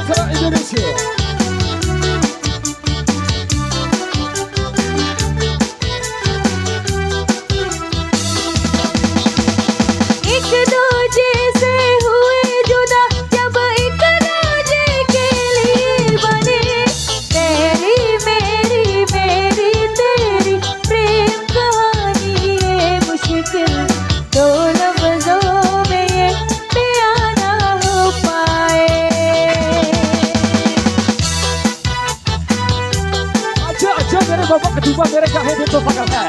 Putra Indonesia. एक दूजे से हुए जुदा जब एक दूजे के लिए बने तेरी मेरी तेरी प्रेम कहानी है मुश्किल दो लफ्जों में ये बयां ना हो पाए। अच्छा मेरे बाबा kedua मेरे काहे बेटो पकड़ है।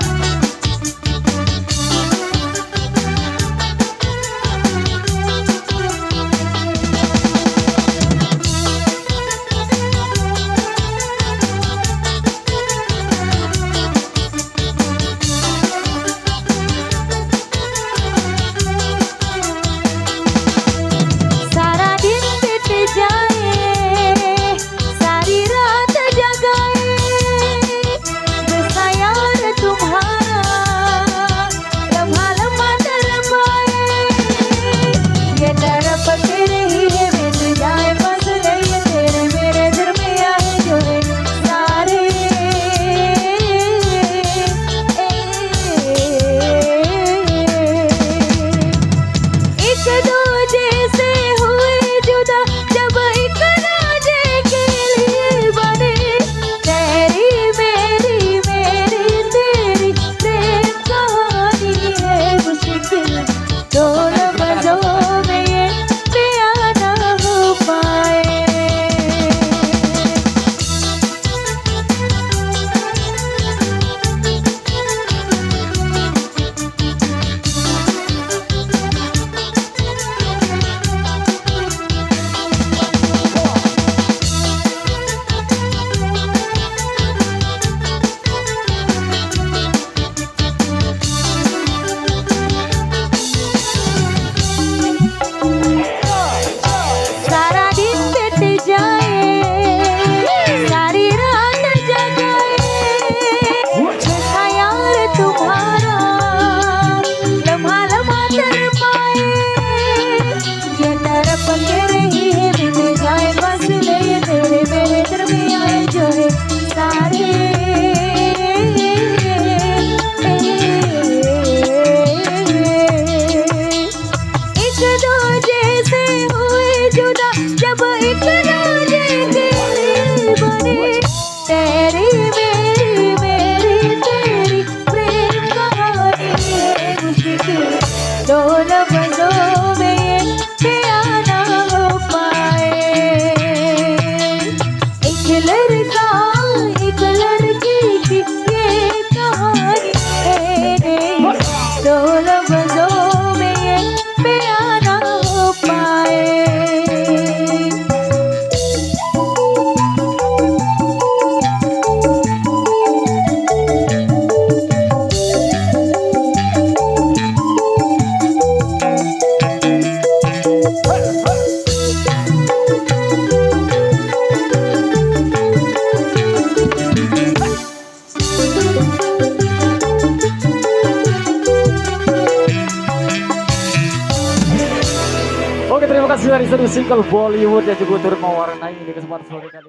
Oke, terima kasih dari single Bollywood yang juga turut mewarnai ini kesempatan sore kali.